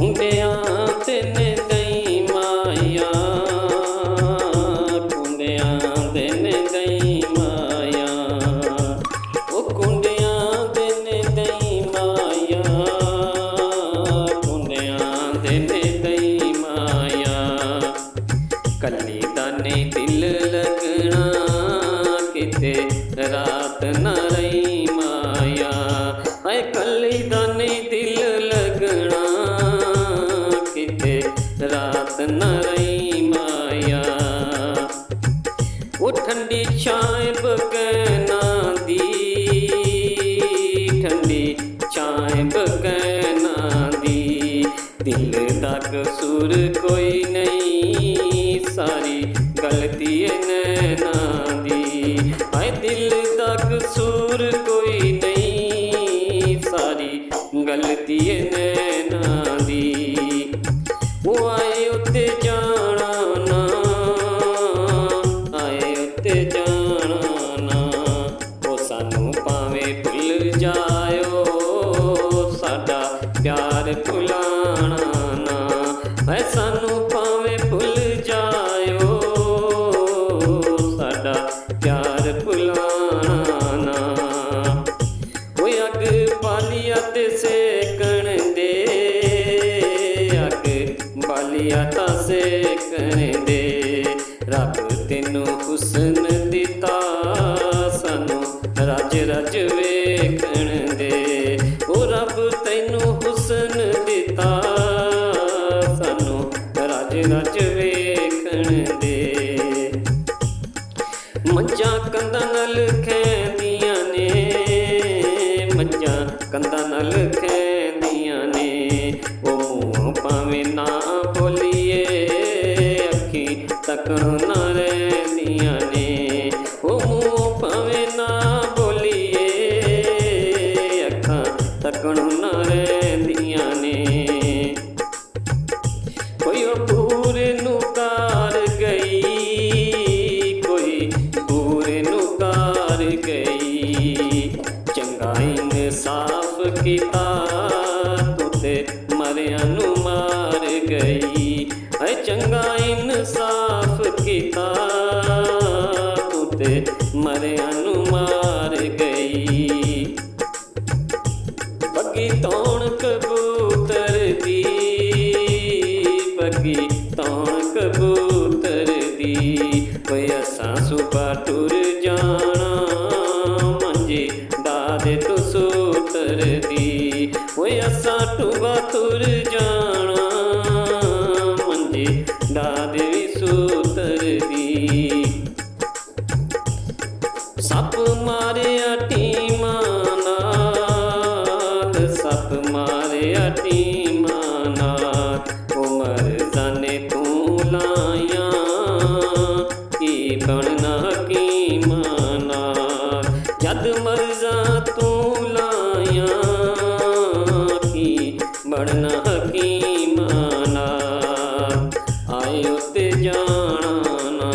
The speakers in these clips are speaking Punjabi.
ਕੁੰਡਿਆਂ ਤੇ ਨੇ ਗਈ ਮਾਇਆ, ਕੁੰਡਿਆਂ ਦੇ ਨੇ ਗਈ ਮਾਇਆ, ਉਹ ਕੁੰਡਿਆਂ ਦੇ ਨੇ ਗਈ ਮਾਇਆ, ਕੁੰਡਿਆਂ ਦੇ ਨੇ ਗਈ ਮਾਇਆ। ਕੱਲੀ ਦਾ ਨੀ ਦਿਲ ਲੱਗਣਾ ਕਿਤੇ ਰਾਤ ਨਾ ਰਹੀ ਮਾਇਆ, ਹਾਏ ਕੱਲੀ ਦਾ ਨੀ ਦਿਲ ਲੱਗਣਾ ਕਿਤੇ ਰਾਤ ਨਾ ਰਹੀ ਮਾਇਆ। ਉਹ ਠੰਡੀ ਛਾਂ ਬਗੈਨਾ ਦੀ, ਠੰਡੀ ਛਾਂ ਬਗੈਨਾ ਦੀ, ਦਿਲ ਦਾ ਕਸੂਰ ਕੋਈ ਨਹੀਂ, ਸਾਰੀ ਗਲਤੀ ਏ ਨੈਣਾ ਦੀ, ਹਾਏ ਦਿਲ ਦਾ ਕਸੂਰ ਕੋਈ ਨਹੀਂ, ਸਾਰੀ ਗਲਤੀ ਏ ਨੈਣਾ ਦੀ। ਉਹ ਆਏ ਉੱਤੇ ਜਾਣਾ ਨਾ, ਆਏ ਉੱਤੇ ਜਾਣਾ ਨਾ, ਉਹ ਸਾਨੂੰ ਭਾਵੇਂ ਭੁੱਲ ਜਾਇਓ, ਸਾਡਾ ਪਿਆਰ ਭੁਲਾਣਾ ਨਾ, ਹਾਏ ਸਾਨੂੰ ਭਾਵੇਂ ਭੁੱਲ ਜਾਇਓ, ਸਾਡਾ ਪਿਆਰ ਭੁਲਾਣਾ ਨਾ। ਓਏ ਅੱਗ ਬਾਲੀਆ ਤੇ ਸੇਕਣ ਦੇ, ਅੱਗ ਬਾਲੀਆ ਤਾਂ ਸੇਕਣ ਦੇ, ਰੱਬ ਤੈਨੂੰ ਹੁਸਨ ਦਿੱਤਾ ਸਾਨੂੰ ਰਜ ਰਜ ਵੇਖਣ ਦੇ, ਉਹ ਰੱਬ ਤੈਨੂੰ ਹੁਸਨ ਦਿੱਤਾ ਸਾਨੂੰ ਰਜ ਰਜ ਵੇਖਣ ਦੇ। ਮੱਝਾਂ ਕੰਧਾਂ ਨਾਲ ਖੈਂਦੀਆਂ ਨੇ, ਮੱਝਾਂ ਕੰਧਾਂ ਨਾਲ ਖੈਂਦੀਆਂ ਨੇ, ਉਹ ਮੂੰਹੋਂ ਭਾਵੇਂ ਨਾ ਬੋਲੀਏ, ਅੱਖੀ ਤੱਕਣ ਨਾ ਰਹਿੰਦੀਆਂ ਨੇ, ਉਹ ਮੂੰਹੋਂ ਭਾਵੇਂ ਨਾ ਬੋਲੀਏ, ਅੱਖਾਂ ਤੱਕਣ ਨਾ ਰਹਿੰਦੀਆਂ ਨੇ। ਕੋਈ ਉਹ ਬੂਰੇ ਨੂੰ ਕਾਰ ਗਈ, ਕੋਈ ਬੂਰੇ ਨੂੰ ਕਾਰ ਗਈ, ਚੰਗਾ ਇਨਸਾਫ ਕੀਤਾ ਤੂੰ ਤੇ ਮਰਿਆਂ ਨੂੰ ਮਾਰ ਗਈ, ਹਾਏ ਚੰਗਾ ਇਨਸਾਫ ਕੀਤਾ ਤੂੰ ਤੇ ਮਰਿਆਂ ਨੂੰ ਮਾਰ ਗਈ। ਬੱਗੀ ਤੌਣ ਕਬੂਤਰ ਦੀ, ਬੱਗੀ ਤੌਣ ਕਬੂਤਰ ਦੀ, ਓਏ ਅਸਾਂ ਸੁਬਾ ਟੁਰ ਜਾਣਾ ਮੰਜੇ ਦਾਦੇ ਤੋਂ ਸੂਤਰ ਦੀ, ਓਏ ਅਸਾਂ ਟੁਬਾ ਤੁਰ ਜਾਣਾ ਮੰਜੇ ਦਾਦੇ ਵੀ ਸੂਤਰ ਦੀ। ਸੱਪ ਮਾਰਿਆ ਟੀਮਾਂ ਨਾਲ, ਸੱਪ ਮਾਰਿਆ ਟੀਮਾਂ ਨਾਲ, ਉਹ ਮਰਜ਼ਾਨੇ ਤੂੰ ਲਾਇਆ ਕੀ ਬਣਨਾ ਹਕੀਮਾਂ ਨਾਲ, ਜਦ ਮਰਜ਼ਾਂ ਤੂੰ ਲਾਇਆ ਕੀ ਬਣਨਾ ਹਕੀਮਾਂ ਨਾਲ। ਆਏ ਉੱਤੇ ਜਾਣਾ ਨਾ,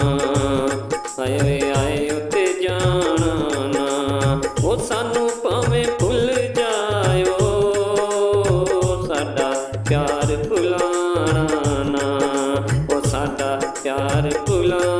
ਆਏ ਆਏ ਉੱਤੇ ਜਾਣਾ ਨਾ, ਉਹ ਸਾਨੂੰ ਭਾਵੇਂ ਭੁੱਲ ਜਾਇਓ, ਸਾਡਾ ਪਿਆਰ ਭੁਲਾਣਾ ਨਾ, ਉਹ ਸਾਡਾ ਪਿਆਰ ਭੁਲਾਣਾ।